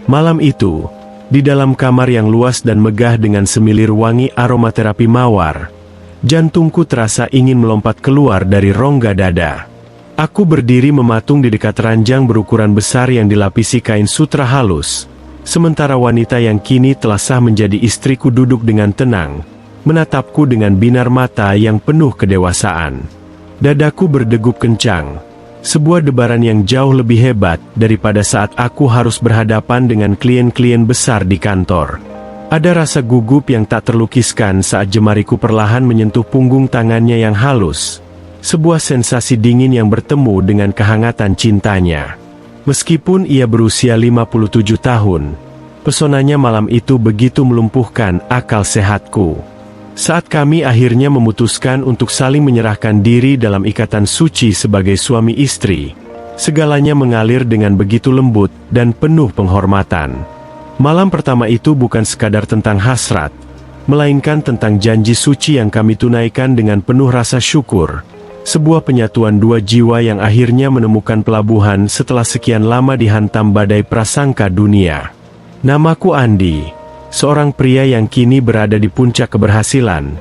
Malam itu, di dalam kamar yang luas dan megah dengan semilir wangi aromaterapi mawar, jantungku terasa ingin melompat keluar dari rongga dada. Aku berdiri mematung di dekat ranjang berukuran besar yang dilapisi kain sutra halus, sementara wanita yang kini telah sah menjadi istriku duduk dengan tenang, menatapku dengan binar mata yang penuh kedewasaan. Dadaku berdegup kencang, sebuah debaran yang jauh lebih hebat daripada saat aku harus berhadapan dengan klien-klien besar di kantor. Ada rasa gugup yang tak terlukiskan saat jemariku perlahan menyentuh punggung tangannya yang halus. Sebuah sensasi dingin yang bertemu dengan kehangatan cintanya. Meskipun ia berusia 57 tahun, pesonanya malam itu begitu melumpuhkan akal sehatku. Saat kami akhirnya memutuskan untuk saling menyerahkan diri dalam ikatan suci sebagai suami istri, segalanya mengalir dengan begitu lembut dan penuh penghormatan. Malam pertama itu bukan sekadar tentang hasrat, melainkan tentang janji suci yang kami tunaikan dengan penuh rasa syukur. Sebuah penyatuan dua jiwa yang akhirnya menemukan pelabuhan setelah sekian lama dihantam badai prasangka dunia. Namaku Andi. Seorang pria yang kini berada di puncak keberhasilan.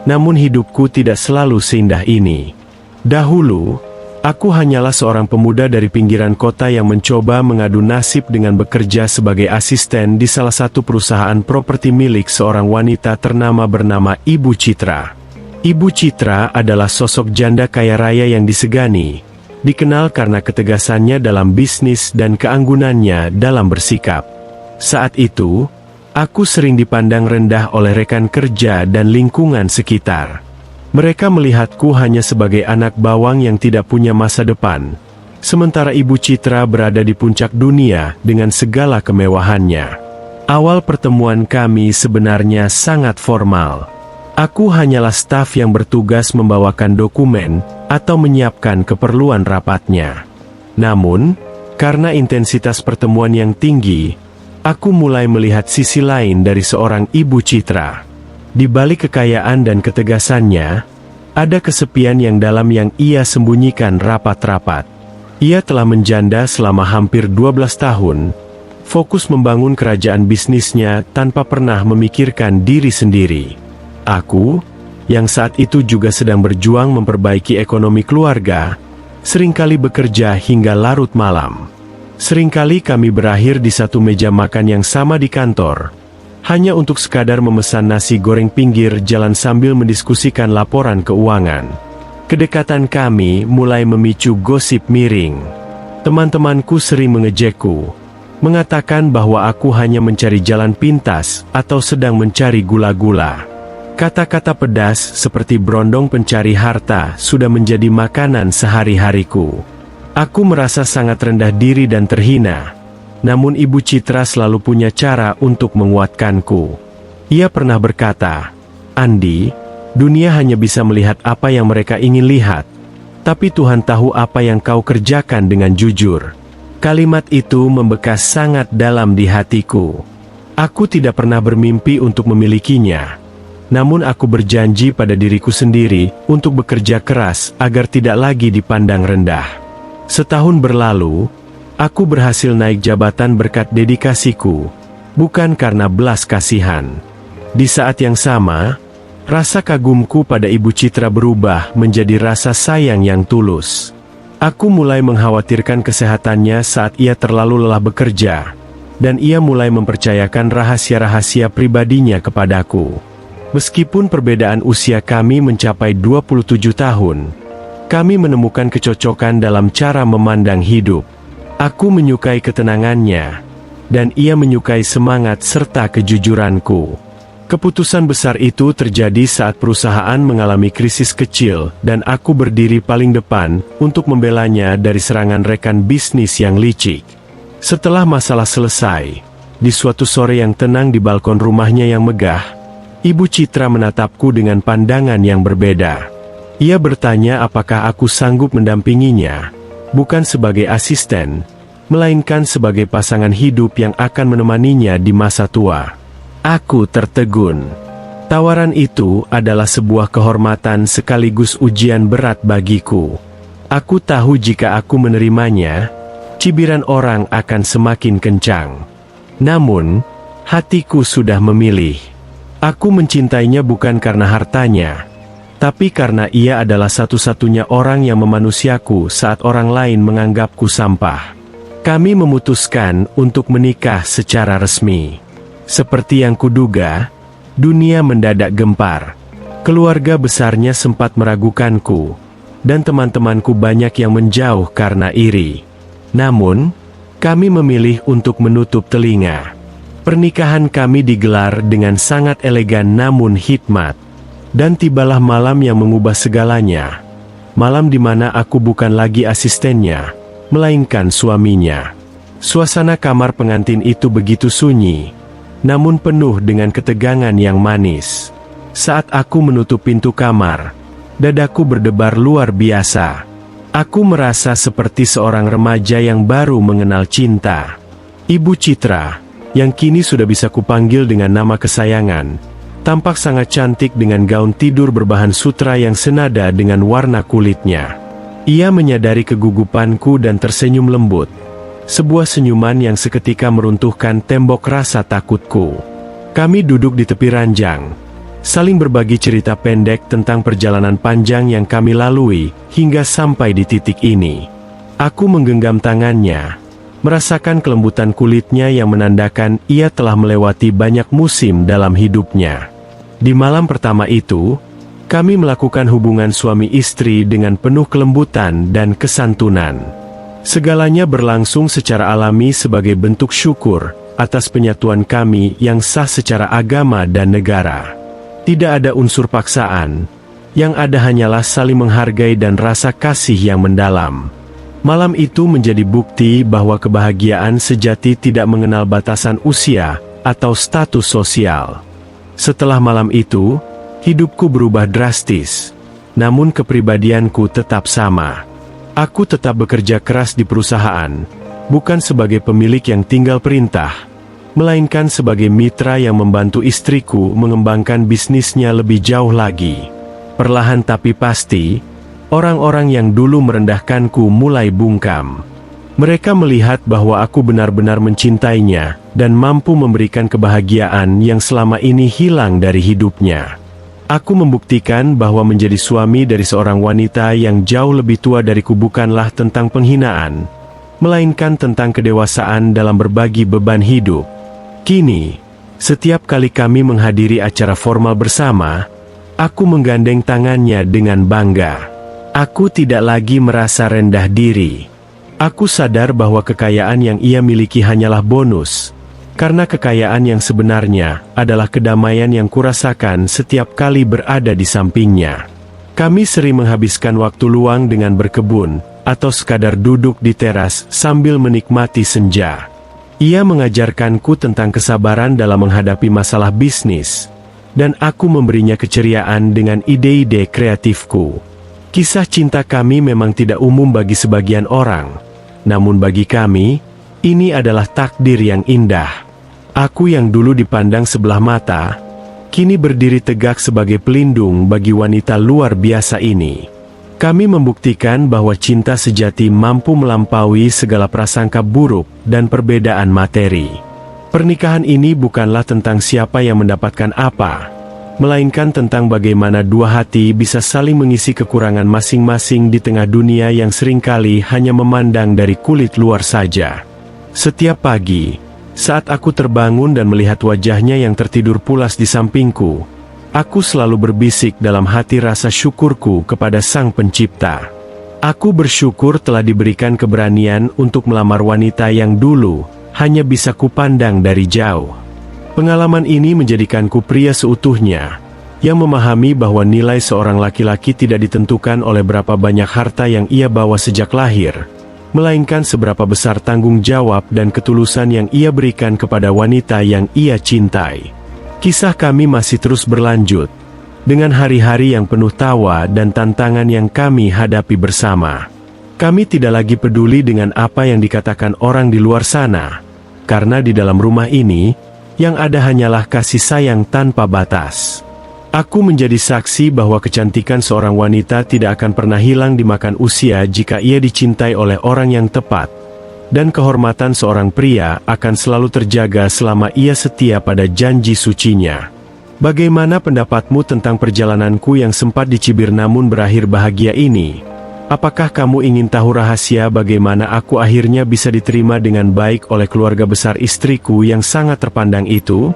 Namun hidupku tidak selalu seindah ini. Dahulu, aku hanyalah seorang pemuda dari pinggiran kota yang mencoba mengadu nasib dengan bekerja sebagai asisten di salah satu perusahaan properti milik seorang wanita ternama bernama Ibu Citra. Ibu Citra adalah sosok janda kaya raya yang disegani, dikenal karena ketegasannya dalam bisnis dan keanggunannya dalam bersikap. Saat itu, aku sering dipandang rendah oleh rekan kerja dan lingkungan sekitar. Mereka melihatku hanya sebagai anak bawang yang tidak punya masa depan, sementara Ibu Citra berada di puncak dunia dengan segala kemewahannya. Awal pertemuan kami sebenarnya sangat formal. Aku hanyalah staf yang bertugas membawakan dokumen atau menyiapkan keperluan rapatnya. Namun, karena intensitas pertemuan yang tinggi, aku mulai melihat sisi lain dari seorang Ibu Citra. Di balik kekayaan dan ketegasannya, ada kesepian yang dalam yang ia sembunyikan rapat-rapat. Ia telah menjanda selama hampir 12 tahun, fokus membangun kerajaan bisnisnya tanpa pernah memikirkan diri sendiri. Aku, yang saat itu juga sedang berjuang memperbaiki ekonomi keluarga, seringkali bekerja hingga larut malam. Seringkali kami berakhir di satu meja makan yang sama di kantor, hanya untuk sekadar memesan nasi goreng pinggir jalan sambil mendiskusikan laporan keuangan. Kedekatan kami mulai memicu gosip miring. Teman-temanku sering mengejekku, mengatakan bahwa aku hanya mencari jalan pintas atau sedang mencari gula-gula. Kata-kata pedas seperti berondong pencari harta sudah menjadi makanan sehari-hariku. Aku merasa sangat rendah diri dan terhina. Namun Ibu Citra selalu punya cara untuk menguatkanku. Ia pernah berkata, "Andi, dunia hanya bisa melihat apa yang mereka ingin lihat. Tapi Tuhan tahu apa yang kau kerjakan dengan jujur." Kalimat itu membekas sangat dalam di hatiku. Aku tidak pernah bermimpi untuk memilikinya. Namun aku berjanji pada diriku sendiri untuk bekerja keras agar tidak lagi dipandang rendah. Setahun berlalu, aku berhasil naik jabatan berkat dedikasiku, bukan karena belas kasihan. Di saat yang sama, rasa kagumku pada Ibu Citra berubah menjadi rasa sayang yang tulus. Aku mulai mengkhawatirkan kesehatannya saat ia terlalu lelah bekerja, dan ia mulai mempercayakan rahasia-rahasia pribadinya kepadaku. Meskipun perbedaan usia kami mencapai 27 tahun, kami menemukan kecocokan dalam cara memandang hidup. Aku menyukai ketenangannya, dan ia menyukai semangat serta kejujuranku. Keputusan besar itu terjadi saat perusahaan mengalami krisis kecil, dan aku berdiri paling depan untuk membelanya dari serangan rekan bisnis yang licik. Setelah masalah selesai, di suatu sore yang tenang di balkon rumahnya yang megah, Ibu Citra menatapku dengan pandangan yang berbeda. Ia bertanya apakah aku sanggup mendampinginya, bukan sebagai asisten, melainkan sebagai pasangan hidup yang akan menemaninya di masa tua. Aku tertegun. Tawaran itu adalah sebuah kehormatan sekaligus ujian berat bagiku. Aku tahu jika aku menerimanya, cibiran orang akan semakin kencang. Namun, hatiku sudah memilih. Aku mencintainya bukan karena hartanya, tapi karena ia adalah satu-satunya orang yang memanusiaku saat orang lain menganggapku sampah. Kami memutuskan untuk menikah secara resmi. Seperti yang kuduga, dunia mendadak gempar. Keluarga besarnya sempat meragukanku, dan teman-temanku banyak yang menjauh karena iri. Namun, kami memilih untuk menutup telinga. Pernikahan kami digelar dengan sangat elegan namun hikmat. Dan tibalah malam yang mengubah segalanya. Malam di mana aku bukan lagi asistennya, melainkan suaminya. Suasana kamar pengantin itu begitu sunyi, namun penuh dengan ketegangan yang manis. Saat aku menutup pintu kamar, dadaku berdebar luar biasa. Aku merasa seperti seorang remaja yang baru mengenal cinta. Ibu Citra, yang kini sudah bisa kupanggil dengan nama kesayangan, tampak sangat cantik dengan gaun tidur berbahan sutra yang senada dengan warna kulitnya. Ia menyadari kegugupanku dan tersenyum lembut. Sebuah senyuman yang seketika meruntuhkan tembok rasa takutku. Kami duduk di tepi ranjang, saling berbagi cerita pendek tentang perjalanan panjang yang kami lalui, hingga sampai di titik ini. Aku menggenggam tangannya, merasakan kelembutan kulitnya yang menandakan ia telah melewati banyak musim dalam hidupnya. Di malam pertama itu, kami melakukan hubungan suami istri dengan penuh kelembutan dan kesantunan. Segalanya berlangsung secara alami sebagai bentuk syukur atas penyatuan kami yang sah secara agama dan negara. Tidak ada unsur paksaan, yang ada hanyalah saling menghargai dan rasa kasih yang mendalam. Malam itu menjadi bukti bahwa kebahagiaan sejati tidak mengenal batasan usia atau status sosial. Setelah malam itu, hidupku berubah drastis, namun kepribadianku tetap sama. Aku tetap bekerja keras di perusahaan, bukan sebagai pemilik yang tinggal perintah, melainkan sebagai mitra yang membantu istriku mengembangkan bisnisnya lebih jauh lagi. Perlahan tapi pasti, orang-orang yang dulu merendahkanku mulai bungkam. Mereka melihat bahwa aku benar-benar mencintainya, dan mampu memberikan kebahagiaan yang selama ini hilang dari hidupnya. Aku membuktikan bahwa menjadi suami dari seorang wanita yang jauh lebih tua dariku bukanlah tentang penghinaan, melainkan tentang kedewasaan dalam berbagi beban hidup. Kini, setiap kali kami menghadiri acara formal bersama, aku menggandeng tangannya dengan bangga. Aku tidak lagi merasa rendah diri. Aku sadar bahwa kekayaan yang ia miliki hanyalah bonus, karena kekayaan yang sebenarnya adalah kedamaian yang kurasakan setiap kali berada di sampingnya. Kami sering menghabiskan waktu luang dengan berkebun, atau sekadar duduk di teras sambil menikmati senja. Ia mengajarkanku tentang kesabaran dalam menghadapi masalah bisnis, dan aku memberinya keceriaan dengan ide-ide kreatifku. Kisah cinta kami memang tidak umum bagi sebagian orang, namun bagi kami, ini adalah takdir yang indah. Aku yang dulu dipandang sebelah mata, kini berdiri tegak sebagai pelindung bagi wanita luar biasa ini. Kami membuktikan bahwa cinta sejati mampu melampaui segala prasangka buruk dan perbedaan materi. Pernikahan ini bukanlah tentang siapa yang mendapatkan apa, melainkan tentang bagaimana dua hati bisa saling mengisi kekurangan masing-masing di tengah dunia yang seringkali hanya memandang dari kulit luar saja. Setiap pagi, saat aku terbangun dan melihat wajahnya yang tertidur pulas di sampingku, aku selalu berbisik dalam hati rasa syukurku kepada Sang Pencipta. Aku bersyukur telah diberikan keberanian untuk melamar wanita yang dulu hanya bisa kupandang dari jauh. Pengalaman ini menjadikanku pria seutuhnya, yang memahami bahwa nilai seorang laki-laki tidak ditentukan oleh berapa banyak harta yang ia bawa sejak lahir, melainkan seberapa besar tanggung jawab dan ketulusan yang ia berikan kepada wanita yang ia cintai. Kisah kami masih terus berlanjut, dengan hari-hari yang penuh tawa dan tantangan yang kami hadapi bersama. Kami tidak lagi peduli dengan apa yang dikatakan orang di luar sana, karena di dalam rumah ini, yang ada hanyalah kasih sayang tanpa batas. Aku menjadi saksi bahwa kecantikan seorang wanita tidak akan pernah hilang dimakan usia jika ia dicintai oleh orang yang tepat. dan kehormatan seorang pria akan selalu terjaga selama ia setia pada janji sucinya. Bagaimana pendapatmu tentang perjalananku yang sempat dicibir namun berakhir bahagia ini? Apakah kamu ingin tahu rahasia bagaimana aku akhirnya bisa diterima dengan baik oleh keluarga besar istriku yang sangat terpandang itu?